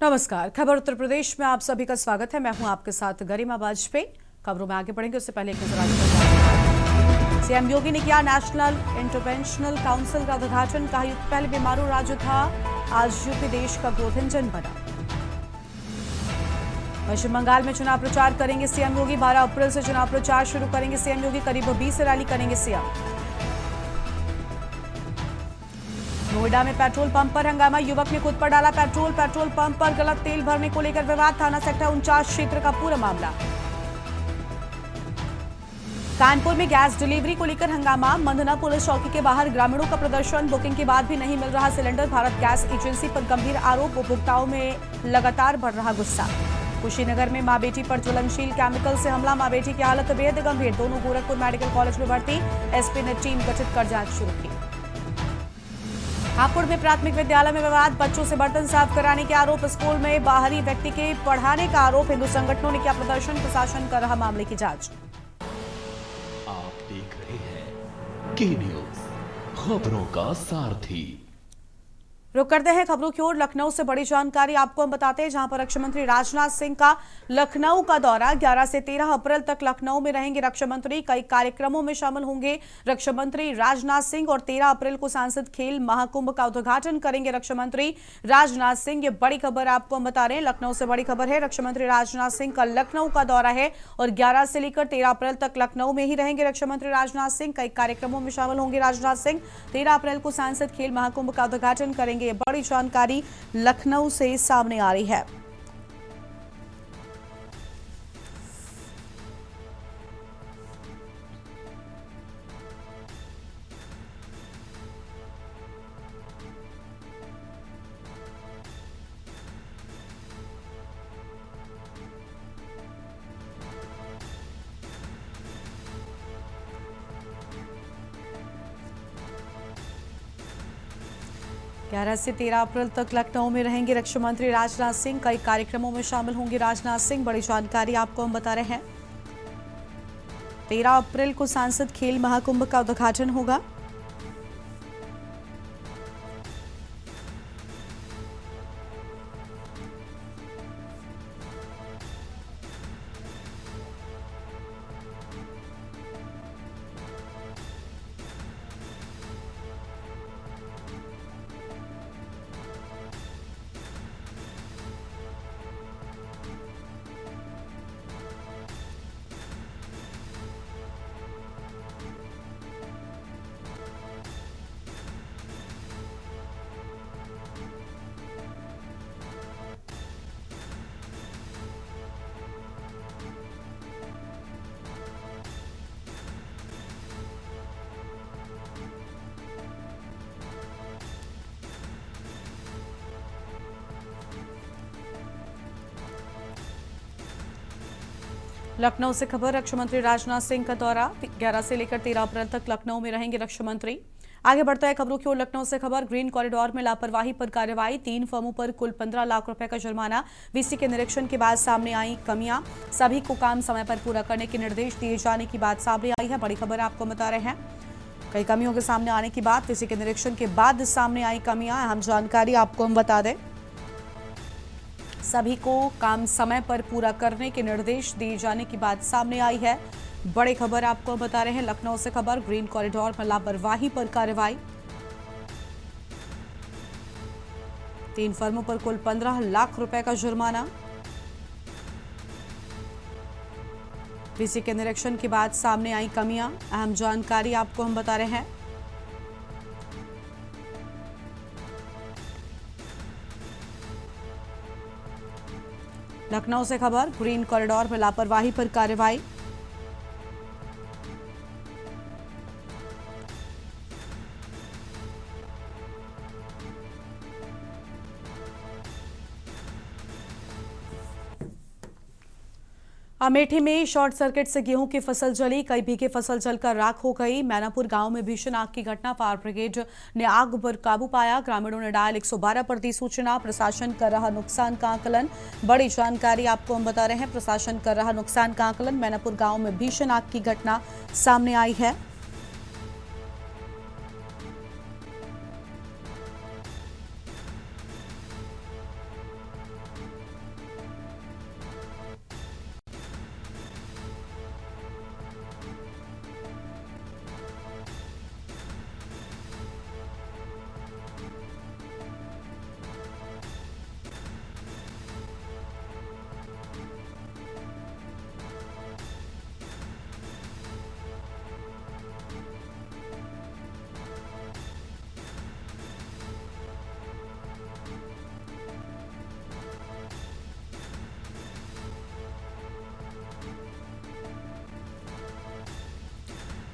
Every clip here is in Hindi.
नमस्कार। खबर उत्तर प्रदेश में आप सभी का स्वागत है। मैं हूं आपके साथ गरिमा वाजपेयी। खबरों में आगे बढ़ेंगे उससे पहले एक नजर आज सीएम योगी ने किया नेशनल इंटरवेंशनल काउंसिल का उद्घाटन। कहा युद्ध पहले बीमारू राज्य था, आज यूपी देश का ग्रोथ इंजन बना। पश्चिम बंगाल में चुनाव प्रचार करेंगे सीएम योगी। 12 अप्रैल से चुनाव प्रचार शुरू करेंगे सीएम योगी। करीब 20 रैली करेंगे सीएम। नोएडा में पेट्रोल पंप पर हंगामा। युवक ने खुद पर डाला पेट्रोल पंप पर गलत तेल भरने को लेकर विवाद। थाना सेक्टर 49 क्षेत्र का पूरा मामला। कानपुर में गैस डिलीवरी को लेकर हंगामा। मंधना पुलिस चौकी के बाहर ग्रामीणों का प्रदर्शन। बुकिंग के बाद भी नहीं मिल रहा सिलेंडर। भारत गैस एजेंसी पर गंभीर आरोप। उपभोक्ताओं में लगातार बढ़ रहा गुस्सा। कुशीनगर में मां बेटी पर ज्वलनशील केमिकल से हमला। मां बेटी की हालत बेहद गंभीर। दोनों गोरखपुर मेडिकल कॉलेज में भर्ती। एसपी ने टीम गठित कर जांच शुरू की। हापुड़ में प्राथमिक विद्यालय में विवाद। बच्चों से बर्तन साफ कराने के आरोप। स्कूल में बाहरी व्यक्ति के पढ़ाने का आरोप। हिंदू संगठनों ने किया प्रदर्शन। प्रशासन कर रहा मामले की जांच। आप देख रहे हैं के न्यूज, खबरों का सारथी। रुक करते हैं खबरों की ओर। लखनऊ से बड़ी जानकारी आपको हम बताते हैं, जहां पर रक्षा मंत्री राजनाथ सिंह का लखनऊ का दौरा। 11 से 13 अप्रैल तक लखनऊ में रहेंगे रक्षा मंत्री। कई कार्यक्रमों में शामिल होंगे रक्षा मंत्री राजनाथ सिंह। और 13 अप्रैल को सांसद खेल महाकुंभ का उद्घाटन करेंगे रक्षा मंत्री राजनाथ सिंह। ये बड़ी खबर आपको हम बता रहे हैं, लखनऊ से बड़ी खबर है। रक्षा मंत्री राजनाथ सिंह का लखनऊ का दौरा है और 11 से लेकर 13 अप्रैल तक लखनऊ में ही रहेंगे रक्षा मंत्री राजनाथ सिंह। कई कार्यक्रमों में शामिल होंगे राजनाथ सिंह। 13 अप्रैल को सांसद खेल महाकुंभ का उद्घाटन करेंगे। ये बड़ी जानकारी लखनऊ से सामने आ रही है। ग्यारह से 13 अप्रैल तक लखनऊ में रहेंगे रक्षा मंत्री राजनाथ सिंह। कई कार्यक्रमों में शामिल होंगे राजनाथ सिंह। बड़ी जानकारी आपको हम बता रहे हैं। 13 अप्रैल को सांसद खेल महाकुंभ का उद्घाटन होगा। लखनऊ से खबर। रक्षा मंत्री राजनाथ सिंह का दौरा। 11 से लेकर 13 अप्रैल तक लखनऊ में रहेंगे रक्षा मंत्री। आगे बढ़ता है खबरों की ओर। लखनऊ से खबर। ग्रीन कॉरिडोर में लापरवाही पर कार्रवाई। 3 फर्मों पर कुल 15 लाख रुपए का जुर्माना। वीसी के निरीक्षण के बाद सामने आई कमियां। सभी को काम समय पर पूरा करने के निर्देश दिए जाने की बात सामने आई है। बड़ी खबर आपको बता रहे हैं। कई कमियों के सामने आने की बात। वीसी के निरीक्षण के बाद सामने आई कमियां। अहम जानकारी आपको हम बता दें, सभी को काम समय पर पूरा करने के निर्देश दिए जाने की बात सामने आई है। बड़ी खबर आपको बता रहे हैं। लखनऊ से खबर। ग्रीन कॉरिडोर में लापरवाही पर कार्रवाई। 3 फर्मों पर कुल 15 लाख रुपए का जुर्माना। वीसी के निरीक्षण के बाद सामने आई कमियां। अहम जानकारी आपको हम बता रहे हैं। लखनऊ से खबर। ग्रीन कॉरिडोर में लापरवाही पर कार्रवाई। अमेठी में शॉर्ट सर्किट से गेहूं की फसल जली। कई बीघे फसल जलकर राख हो गई। मैनापुर गांव में भीषण आग की घटना। फायर ब्रिगेड ने आग पर काबू पाया। ग्रामीणों ने डायल 112 पर दी सूचना। प्रशासन कर रहा नुकसान का आकलन। बड़ी जानकारी आपको हम बता रहे हैं। प्रशासन कर रहा नुकसान का आकलन। मैनापुर गांव में भीषण आग की घटना सामने आई है।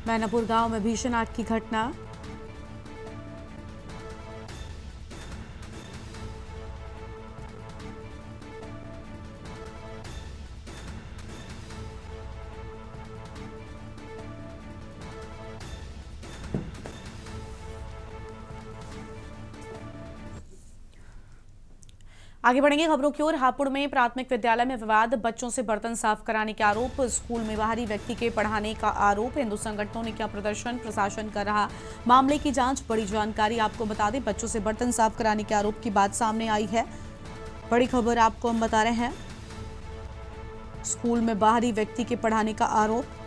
मैनापुर गांव में भीषण आग की घटना। आगे बढ़ेंगे खबरों की ओर। हापुड़ में प्राथमिक विद्यालय में विवाद, बच्चों से बर्तन साफ कराने के आरोप। स्कूल में बाहरी व्यक्ति के पढ़ाने का आरोप। हिंदू संगठनों ने किया प्रदर्शन, प्रशासन कर रहा मामले की जांच। बड़ी जानकारी आपको बता दें, बच्चों से बर्तन साफ कराने के आरोप की बात सामने आई है। बड़ी खबर आपको हम बता रहे हैं, स्कूल में बाहरी व्यक्ति के पढ़ाने का आरोप।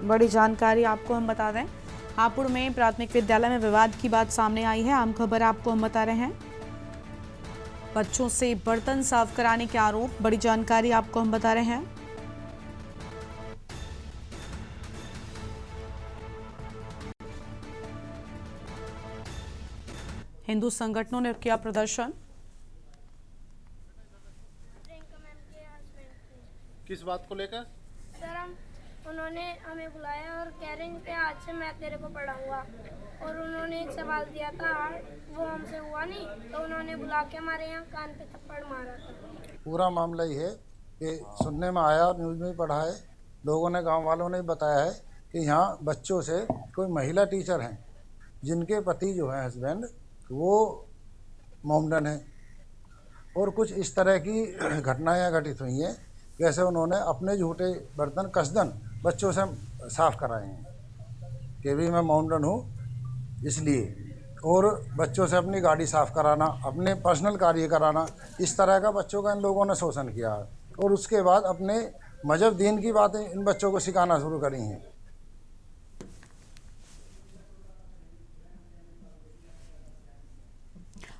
बड़ी जानकारी आपको हम बता दें, हापुड़ में प्राथमिक विद्यालय में विवाद की बात सामने आई है। आम खबर आपको हम बता रहे हैं, बच्चों से बर्तन साफ कराने के आरोप। बड़ी जानकारी आपको हम बता रहे हैं। हिंदू संगठनों ने किया प्रदर्शन। किस बात को लेकर? सर, उन्होंने हमें बुलाया और कह रहे हैं कि आज से मैं तेरे को पढ़ाऊंगा, और उन्होंने एक सवाल दिया था, वो हमसे हुआ नहीं, तो उन्होंने बुला के हमारे यहाँ कान पे थप्पड़ मारा था। पूरा मामला ये है कि सुनने में आया और न्यूज़ में भी पढ़ा है, लोगों ने, गांव वालों ने बताया है कि यहाँ बच्चों से कोई महिला टीचर हैं जिनके पति जो है हस्बैंड, वो मोमडन है, और कुछ इस तरह की घटनाएं घटित हुई हैं। जैसे उन्होंने अपने झूठे बर्तन कसदन बच्चों से साफ कराए हैं कि भी मैं मोमडन हूँ इसलिए, और बच्चों से अपनी गाड़ी साफ कराना, अपने पर्सनल कार्य कराना, इस तरह का बच्चों का इन लोगों ने शोषण किया है। और उसके बाद अपने मजहब दीन की बातें इन बच्चों को सिखाना शुरू करी हैं।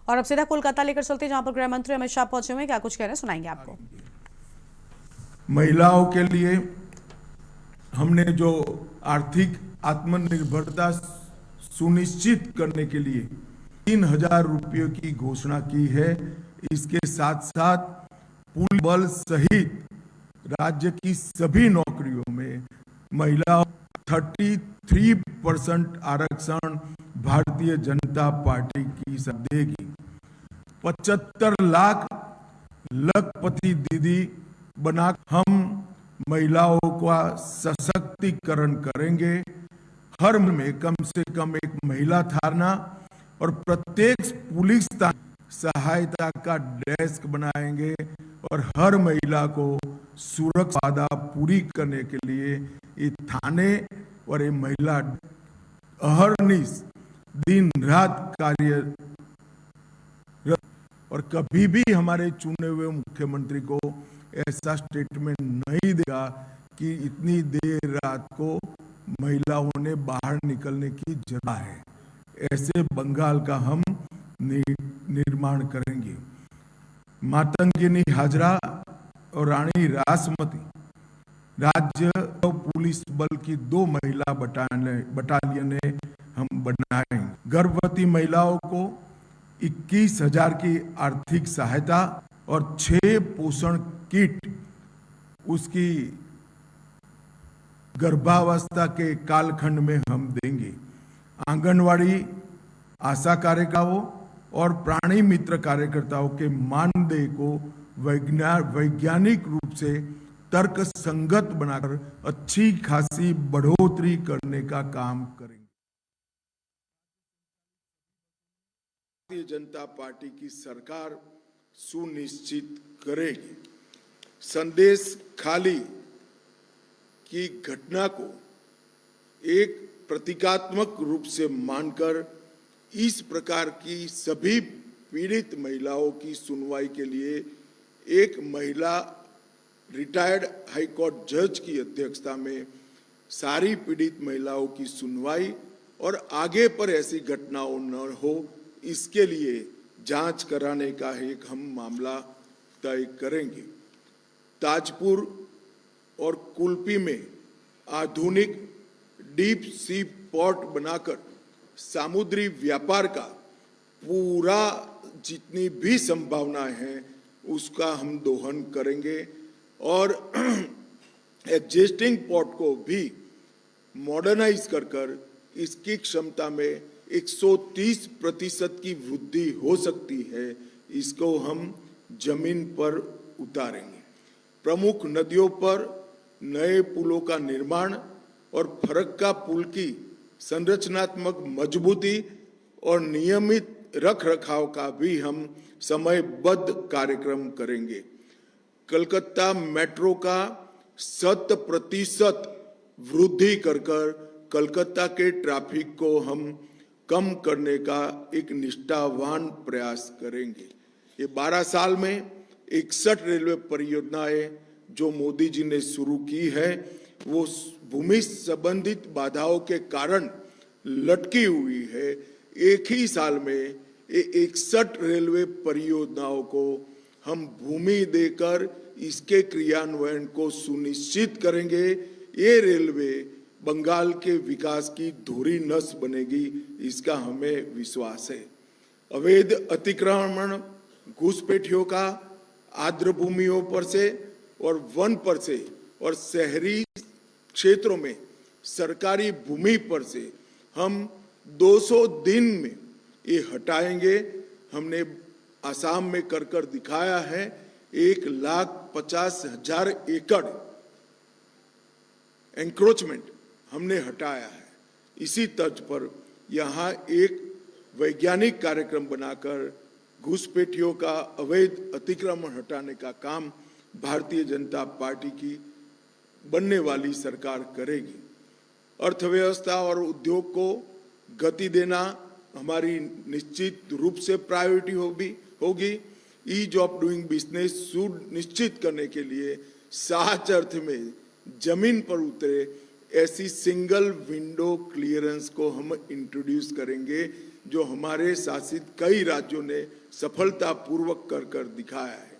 और अब सीधा कोलकाता लेकर चलते हैं, जहां पर गृह मंत्री अमित शाह पहुंचे हुए हैं। क्या कुछ कह रहे हैं, सुनाएंगे आपको। महिलाओं के लिए हमने जो आर्थिक आत्मनिर्भरता सुनिश्चित करने के लिए 3,000 रुपयों की घोषणा की है। इसके साथ साथ पुलिस बल सहित राज्य की सभी नौकरियों में महिलाओं 33% आरक्षण भारतीय जनता पार्टी की देगी। 75 लाख लखपति दीदी बना हम महिलाओं का सशक्तिकरण करेंगे। हर में कम से कम एक महिला थाना और प्रत्येक पुलिस सहायता का डेस्क बनाएंगे, और हर महिला को सुरक्षा पूरी करने के लिए ये थाने और ये महिला अहर्निश दिन रात कार्य, और कभी भी हमारे चुने हुए मुख्यमंत्री को ऐसा स्टेटमेंट नहीं देगा कि इतनी देर रात को महिलाओं ने बाहर निकलने की जरूरत है। ऐसे बंगाल का हम निर्माण करेंगे। मातंगिनी हाजरा और रानी रासमती राज्य पुलिस बल की 2 महिला बटालियन हम बनाएंगे। गर्भवती महिलाओं को 21,000 की आर्थिक सहायता और 6 पोषण किट उसकी गर्भावस्था के कालखंड में हम देंगे। आंगनवाड़ी आशा कार्यकर्ताओं और प्राणी मित्र कार्यकर्ताओं के मानदेय को वैज्ञानिक रूप से तर्क संगत बनाकर अच्छी खासी बढ़ोतरी करने का काम करेंगे। भारतीय जनता पार्टी की सरकार सुनिश्चित करेगी। संदेश खाली की घटना को एक प्रतीकात्मक रूप से मानकर इस प्रकार की सभी पीड़ित महिलाओं की सुनवाई के लिए एक महिला रिटायर्ड हाई कोर्ट जज की अध्यक्षता में सारी पीड़ित महिलाओं की सुनवाई और आगे पर ऐसी घटनाओं न हो, इसके लिए जांच कराने का एक हम मामला तय करेंगे। ताजपुर और कुल्पी में आधुनिक डीप सी पोर्ट बनाकर समुद्री व्यापार का पूरा जितनी भी संभावनाएं हैं उसका हम दोहन करेंगे और एग्जिस्टिंग पोर्ट को भी मॉडर्नाइज कर इसकी क्षमता में 130% की वृद्धि हो सकती है, इसको हम जमीन पर उतारेंगे। प्रमुख नदियों पर नए पुलों का निर्माण और फरक्का पुल की संरचनात्मक मजबूती और नियमित रख रखाव का भी हम समयबद्ध कार्यक्रम करेंगे। कलकत्ता मेट्रो का 100% वृद्धि कर कलकत्ता के ट्रैफिक को हम कम करने का एक निष्ठावान प्रयास करेंगे। ये 12 साल में 61 रेलवे परियोजनाएं जो मोदी जी ने शुरू की है वो भूमि संबंधित बाधाओं के कारण लटकी हुई है। एक ही साल में 61 रेलवे परियोजनाओं को हम भूमि देकर इसके क्रियान्वयन को सुनिश्चित करेंगे। ये रेलवे बंगाल के विकास की धुरी नस बनेगी, इसका हमें विश्वास है। अवैध अतिक्रमण, घुसपैठियों का आर्द्र भूमियों पर से और वन पर से और शहरी क्षेत्रों में सरकारी भूमि पर से हम 200 दिन में ये हटाएंगे। हमने आसाम में कर दिखाया है। 1,50,000 एकड़ एंक्रोचमेंट हमने हटाया है। इसी तर्ज पर यहाँ एक वैज्ञानिक कार्यक्रम बनाकर घुसपैठियों का अवैध अतिक्रमण हटाने का काम भारतीय जनता पार्टी की बनने वाली सरकार करेगी। अर्थव्यवस्था और उद्योग को गति देना हमारी निश्चित रूप से प्रायोरिटी होगी। ईज ऑफ डूइंग बिजनेस सुनिश्चित करने के लिए सच अर्थ में जमीन पर उतरे ऐसी सिंगल विंडो क्लियरेंस को हम इंट्रोड्यूस करेंगे, जो हमारे शासित कई राज्यों ने सफलतापूर्वक कर दिखाया है।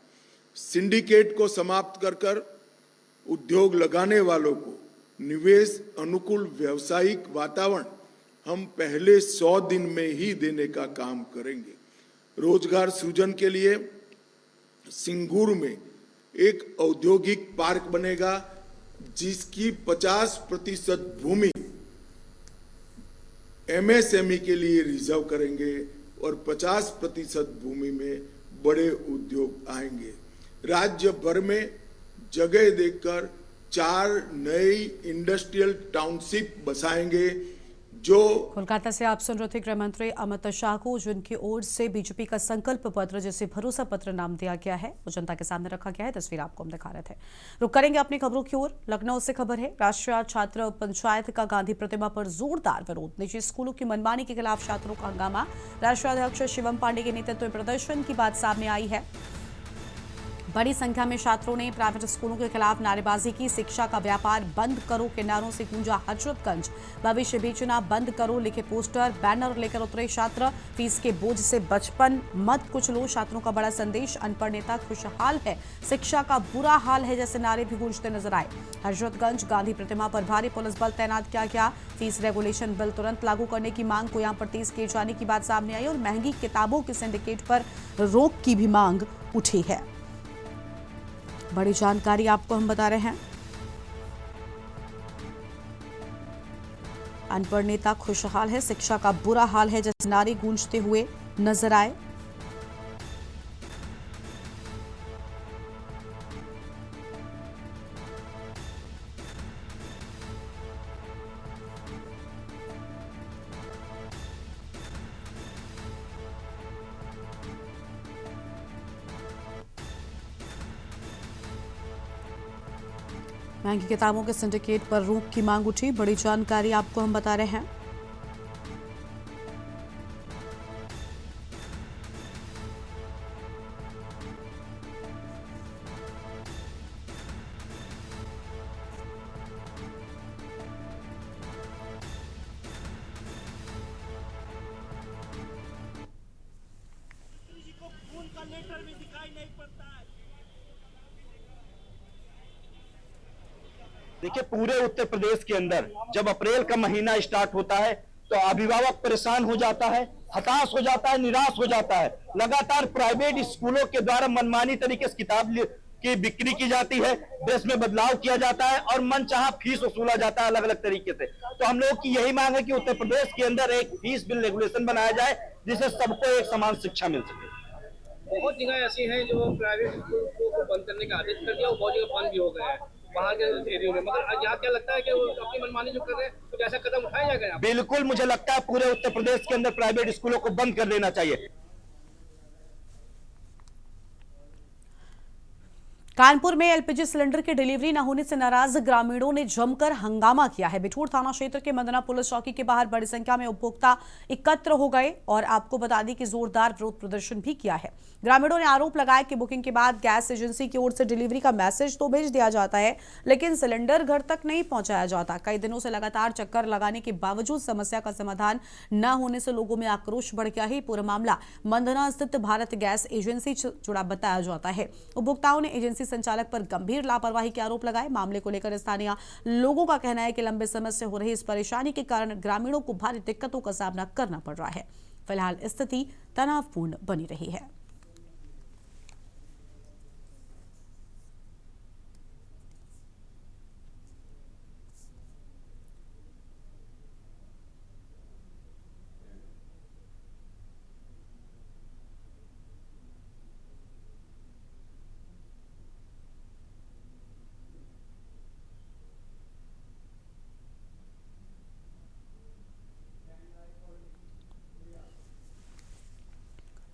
सिंडिकेट को समाप्त कर उद्योग लगाने वालों को निवेश अनुकूल व्यावसायिक वातावरण हम पहले 100 दिन में ही देने का काम करेंगे। रोजगार सृजन के लिए सिंगूर में एक औद्योगिक पार्क बनेगा, जिसकी 50% भूमि एमएसएमई के लिए रिजर्व करेंगे और 50% भूमि में बड़े उद्योग आएंगे। राज्य भर में जगह देकर 4 नई इंडस्ट्रियल टाउनशिप बसाएंगे। जो कोलकाता से आप सुन रहे थे गृह मंत्री अमित शाह को, जिनकी ओर से बीजेपी का संकल्प पत्र, जिसे भरोसा पत्र नाम दिया गया है, वो जनता के सामने रखा गया है। तस्वीर आपको हम दिखा रहे थे। रुक करेंगे अपनी खबरों की ओर। लखनऊ से खबर है, राष्ट्रीय छात्र पंचायत का गांधी प्रतिमा पर जोरदार विरोध। निजी स्कूलों की मनमानी के खिलाफ छात्रों का हंगामा। राष्ट्रीय अध्यक्ष शिवम पांडे के नेतृत्व में प्रदर्शन की बात सामने आई है। बड़ी संख्या में छात्रों ने प्राइवेट स्कूलों के खिलाफ नारेबाजी की। शिक्षा का व्यापार बंद करो के नारों से गूंजा हजरतगंज। भविष्य बेचना बंद करो लिखे पोस्टर, बैनर लेकर उतरे छात्र। फीस के बोझ से बचपन मत कुचलो, छात्रों का बड़ा संदेश। अनपढ़ नेता खुशहाल है, शिक्षा का बुरा हाल है जैसे नारे भी गूंजते नजर आए। हजरतगंज गांधी प्रतिमा पर भारी पुलिस बल तैनात किया गया। फीस रेगुलेशन बिल तुरंत लागू करने की मांग को यहां पर तेज किए जाने की बात सामने आई और महंगी किताबों के सिंडिकेट पर रोक की भी मांग उठी है। बड़ी जानकारी आपको हम बता रहे हैं। अनपढ़ नेता खुशहाल है, शिक्षा का बुरा हाल है जैसे नारे गूंजते हुए नजर आए। महंगी किताबों के सिंडिकेट पर रोक की मांग उठी। बड़ी जानकारी आपको हम बता रहे हैं। देखिए, पूरे उत्तर प्रदेश के अंदर जब अप्रैल का महीना स्टार्ट होता है तो अभिभावक परेशान हो जाता है, हताश हो जाता है, निराश हो जाता है। लगातार प्राइवेट स्कूलों के द्वारा मनमानी तरीके से किताब की बिक्री की जाती है, ड्रेस में बदलाव किया जाता है और मनचाहा फीस वसूला जाता है अलग अलग तरीके से। तो हम लोग की यही मांग है कि उत्तर प्रदेश के अंदर एक फीस बिल रेगुलेशन बनाया जाए जिससे सबको एक समान शिक्षा मिल सके। बहुत जगह ऐसी हैं जो प्राइवेट स्कूल को बंद करने का आदेश कर दिया, वो बहुत जगह बंद भी हो गए हैं बाहर के एरिया में, मगर यहाँ क्या लगता है कि वो अपनी मनमानी जो कर रहे हैं कुछ ऐसा कदम उठाया जाएगा? बिल्कुल, मुझे लगता है पूरे उत्तर प्रदेश के अंदर प्राइवेट स्कूलों को बंद कर देना चाहिए। कानपुर में एलपीजी सिलेंडर की डिलीवरी न होने से नाराज ग्रामीणों ने जमकर हंगामा किया है। बिठूर थाना क्षेत्र के मदना पुलिस चौकी के बाहर बड़ी संख्या में उपभोक्ता एकत्र हो गए और आपको बता दें कि जोरदार विरोध प्रदर्शन भी किया है। ग्रामीणों ने आरोप लगाया कि बुकिंग के बाद गैस एजेंसी की ओर से डिलीवरी का मैसेज तो भेज दिया जाता है, लेकिन सिलेंडर घर तक नहीं पहुंचाया जाता। कई दिनों से लगातार चक्कर लगाने के बावजूद समस्या का समाधान न होने से लोगों में आक्रोश बढ़ गया है। पूरा मामला मंदना स्थित भारत गैस एजेंसी से जुड़ा बताया जाता है। उपभोक्ताओं ने एजेंसी संचालक पर गंभीर लापरवाही के आरोप लगाए। मामले को लेकर स्थानीय लोगों का कहना है कि लंबे समय से हो रही इस परेशानी के कारण ग्रामीणों को भारी दिक्कतों का सामना करना पड़ रहा है। फिलहाल स्थिति तनावपूर्ण बनी रही है।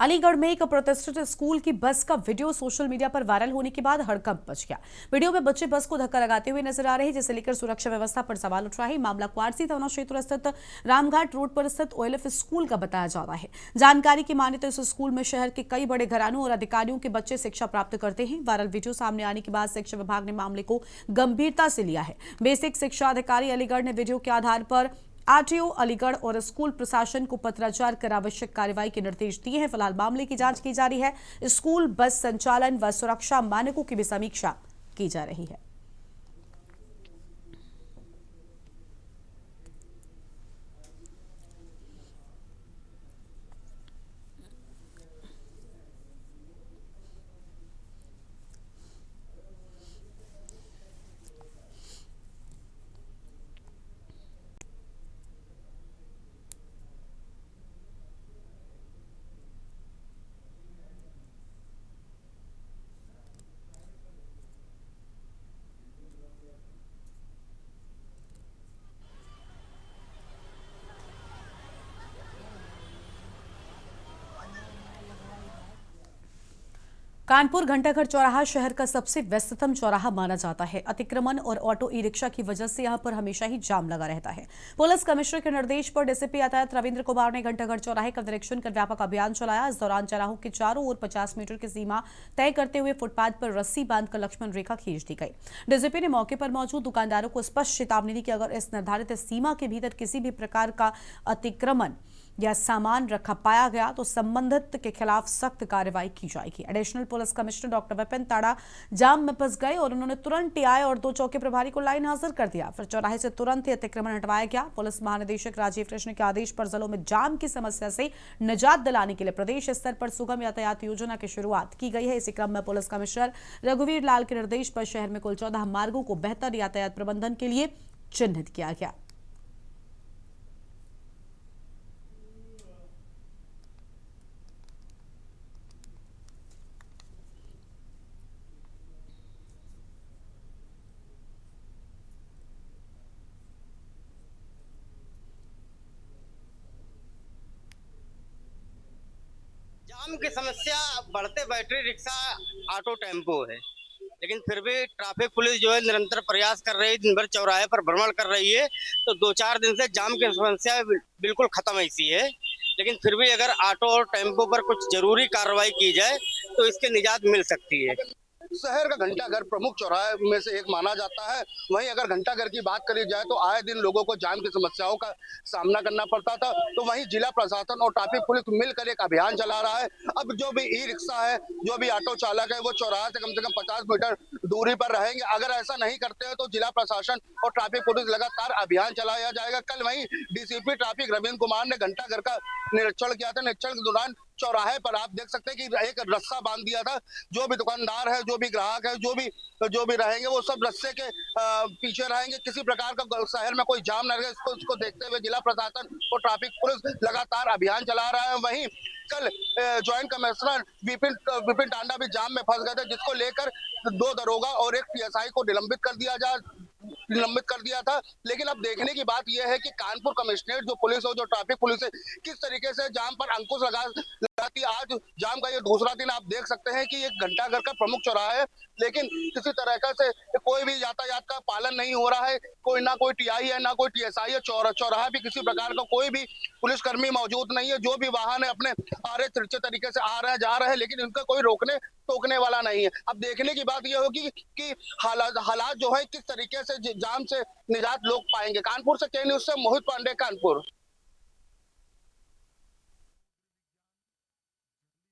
अलीगढ़ में एक प्रतिष्ठित स्कूल की बस का वीडियो सोशल मीडिया पर वायरल होने के बाद हड़कंप मच गया। वीडियो में बच्चे बस को धक्का लगाते हुए नजर आ रहे हैं, जिसे लेकर सुरक्षा व्यवस्था पर सवाल उठ रहा है। मामला क्वारसी थाना क्षेत्र स्थित रामघाट रोड पर स्थित ओएलएफ स्कूल का बताया जा रहा है। जानकारी की माने तो इस स्कूल में शहर के कई बड़े घरानों और अधिकारियों के बच्चे शिक्षा प्राप्त करते हैं। वायरल वीडियो सामने आने के बाद शिक्षा विभाग ने मामले को गंभीरता से लिया है। बेसिक शिक्षा अधिकारी अलीगढ़ ने वीडियो के आधार पर आरटीओ अलीगढ़ और स्कूल प्रशासन को पत्राचार कर आवश्यक कार्रवाई के निर्देश दिए हैं। फिलहाल मामले की जांच की जा रही है। स्कूल बस संचालन व सुरक्षा मानकों की भी समीक्षा की जा रही है। कानपुर घंटाघर चौराहा शहर का सबसे व्यस्ततम चौराहा माना जाता है। अतिक्रमण और ऑटो ई रिक्शा की वजह से यहां पर हमेशा ही जाम लगा रहता है। पुलिस कमिश्नर के निर्देश पर डीसीपी यातायात रविंद्र कुमार ने घंटाघर चौराहे का निरीक्षण कर व्यापक अभियान चलाया। इस दौरान चौराहों के चारों ओर 50 मीटर की सीमा तय करते हुए फुटपाथ पर रस्सी बांधकर लक्ष्मण रेखा खींच दी गई। डीसीपी ने मौके पर मौजूद दुकानदारों को स्पष्ट चेतावनी दी कि अगर इस निर्धारित सीमा के भीतर किसी भी प्रकार का अतिक्रमण या सामान रखा पाया गया तो संबंधित के खिलाफ सख्त कार्रवाई की जाएगी। Additional police commissioner doctor Vipin ताड़ा जाम में फंस गए और उन्होंने तुरंत टीआई और 2 चौकी प्रभारी को लाइन हाजिर कर दिया। फिर चौराहे से तुरंत ही अतिक्रमण हटवाया गया। पुलिस महानिदेशक राजीव कृष्ण के आदेश पर जिलों में जाम की समस्या से निजात दिलाने के लिए प्रदेश स्तर पर सुगम यातायात योजना की शुरुआत की गई है। इसी क्रम में पुलिस कमिश्नर रघुवीर लाल के निर्देश पर शहर में कुल 14 मार्गों को बेहतर यातायात प्रबंधन के लिए चिन्हित किया गया। जाम की समस्या बढ़ते बैटरी रिक्शा ऑटो टेम्पो है, लेकिन फिर भी ट्रैफिक पुलिस जो है निरंतर प्रयास कर रही है, दिन भर चौराहे पर भ्रमण कर रही है। तो 2-4 दिन से जाम की समस्या बिल्कुल खत्म ऐसी है, लेकिन फिर भी अगर ऑटो और टेम्पो पर कुछ जरूरी कार्रवाई की जाए तो इसके निजात मिल सकती है। शहर का घंटाघर प्रमुख चौराहे में से एक माना जाता है। वहीं अगर घंटाघर की बात करी जाए तो आए दिन लोगों को जाम की समस्याओं का सामना करना पड़ता था, तो वहीं जिला प्रशासन और ट्रैफिक पुलिस मिलकर एक अभियान चला रहा है। अब जो भी ई रिक्शा है, जो भी ऑटो चालक है, वो चौराहे से कम 50 मीटर दूरी पर रहेंगे। अगर ऐसा नहीं करते हैं तो जिला प्रशासन और ट्रैफिक पुलिस लगातार अभियान चलाया जाएगा। कल वहीं डीसीपी ट्रैफिक रविंद्र कुमार ने घंटाघर का निरीक्षण किया था। निरीक्षण के दौरान चौराहे पर आप देख सकते हैं कि एक रस्सा बांध दिया था। जो भी दुकानदार है, जो भी ग्राहक है, जो भी रहेंगे वो सब रस्से के पीछे रहेंगे। किसी प्रकार का शहर में कोई जाम न रहे, इसको देखते हुए जिला प्रशासन और ट्रैफिक पुलिस लगातार अभियान चला रहा है। वहीं कल ज्वाइंट कमिश्नर विपिन टांडा भी जाम में फंस गए थे, जिसको लेकर 2 दरोगा और एक पीएसआई को निलंबित कर दिया था। लेकिन अब देखने की बात यह है कि कानपुर कमिश्नरेट जो पुलिस हो, जो ट्रैफिक पुलिस है, किस तरीके से जाम पर अंकुश लगाती। आज जाम का ये दूसरा दिन आप देख सकते हैं कि एक घंटाघर का प्रमुख चौराहा है, लेकिन किसी तरह से कोई भी यातायात का पालन नहीं हो रहा है। कोई ना कोई टीआई है, ना कोई टीएसआई है। चौराहा भी किसी प्रकार का कोई भी पुलिसकर्मी मौजूद नहीं है। जो भी वाहन है अपने आ रहे तिरछे तरीके से आ रहे हैं, जा रहे हैं, लेकिन इनका कोई रोकने टोकने वाला नहीं है। अब देखने की बात यह होगी कि हालात जो है किस तरीके से जाम से निजात लोग पाएंगे। कानपुर से के न्यूज़ से मोहित पांडे, कानपुर।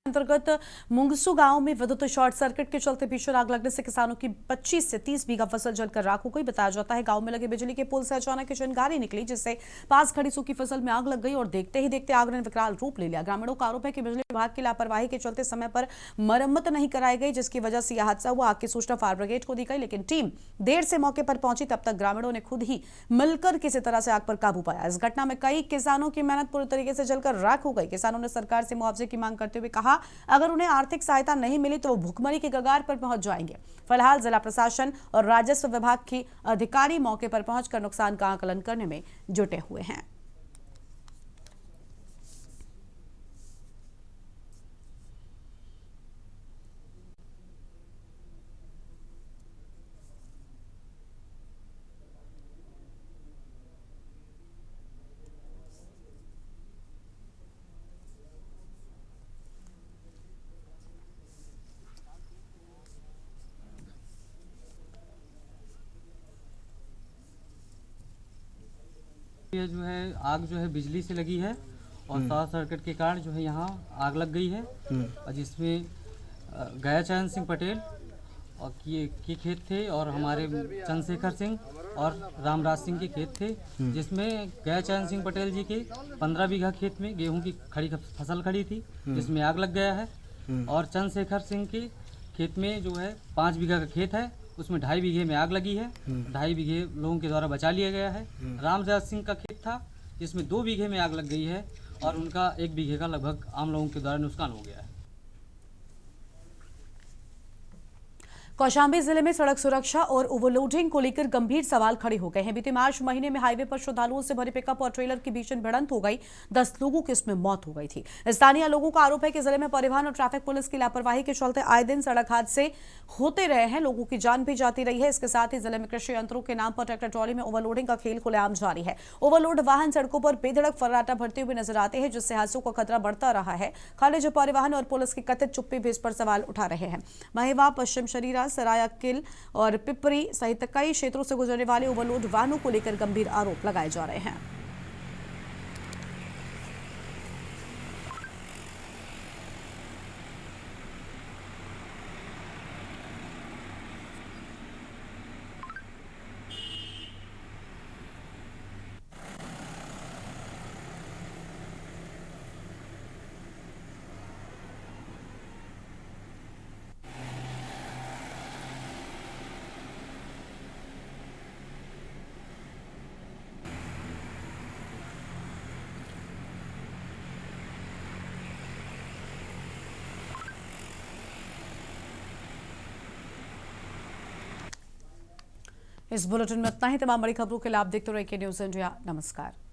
अंतर्गत मुंगसू गांव में विद्युत शॉर्ट सर्किट के चलते भीषण आग लगने से किसानों की 25 से 30 बीघा फसल जलकर राख हो गई। बताया जाता है गांव में लगे बिजली के पुल से अचानक चिंगारी निकली, जिससे पास खड़ी सूखी फसल में आग लग गई और देखते ही देखते आग ने विकराल रूप ले लिया। ग्रामीणों का आरोप है कि बिजली विभाग की लापरवाही के चलते समय पर मरम्मत नहीं कराई गई, जिसकी वजह से यह हादसा हुआ। आग की सूचना फायर ब्रिगेड को दी गई, लेकिन टीम देर से मौके पर पहुंची। तब तक ग्रामीणों ने खुद ही मिलकर किसी तरह से आग पर काबू पाया। इस घटना में कई किसानों की मेहनत पूरी तरीके से जलकर राख हो गई। किसानों ने सरकार से मुआवजे की मांग करते हुए कहा, अगर उन्हें आर्थिक सहायता नहीं मिली तो वो भुखमरी के कगार पर पहुंच जाएंगे। फिलहाल जिला प्रशासन और राजस्व विभाग के अधिकारी मौके पर पहुंचकर नुकसान का आकलन करने में जुटे हुए हैं। ये जो है आग जो है बिजली से लगी है और शॉर्ट सर्किट के कारण जो है यहाँ आग लग गई है, और जिसमें गयाचरण सिंह पटेल और के खेत थे और हमारे चंद्रशेखर सिंह और रामराज सिंह के खेत थे, जिसमें गयाचरण सिंह पटेल जी के 15 बीघा खेत में गेहूं की फसल खड़ी थी, जिसमें आग लग गया है। और चंद्रशेखर सिंह के खेत में जो है 5 बीघा का खेत है, उसमें 2.5 बीघे में आग लगी है। 2.5 बीघे लोगों के द्वारा बचा लिया गया है। रामराज सिंह का खेत था, जिसमें 2 बीघे में आग लग गई है और उनका 1 बीघे का लगभग आम लोगों के द्वारा नुकसान हो गया है। कौशाम्बी जिले में सड़क सुरक्षा और ओवरलोडिंग को लेकर गंभीर सवाल खड़े हो गए हैं। बीते मार्च महीने में हाईवे पर श्रद्धालुओं से भरे पिकअप और ट्रेलर की भीषण भिड़ंत हो गई। 10 लोगों की इसमें मौत हो गई थी। स्थानीय लोगों का आरोप है कि जिले में परिवहन और ट्रैफिक पुलिस की लापरवाही के चलते आए दिन सड़क हादसे होते रहे हैं, लोगों की जान भी जाती रही है। इसके साथ ही जिले में कृषि यंत्रों के नाम पर ट्रैक्टर ट्रॉली में ओवरलोडिंग का खेल खुलेआम जारी है। ओवरलोड वाहन सड़कों पर बेधड़क फर्राटा भरते हुए नजर आते हैं, जिससे हादसों का खतरा बढ़ता रहा है। खालिज परिवहन और पुलिस की कथित चुप्पी भी इस पर सवाल उठा रहे हैं। महिवा, पश्चिम शरीरा, सराया किल और पिपरी सहित कई क्षेत्रों से गुजरने वाले ओवरलोड वाहनों को लेकर गंभीर आरोप लगाए जा रहे हैं। इस बुलेटिन में इतना ही। तमाम बड़ी खबरों के लिए आप देखते रहिए के न्यूज़ इंडिया। नमस्कार।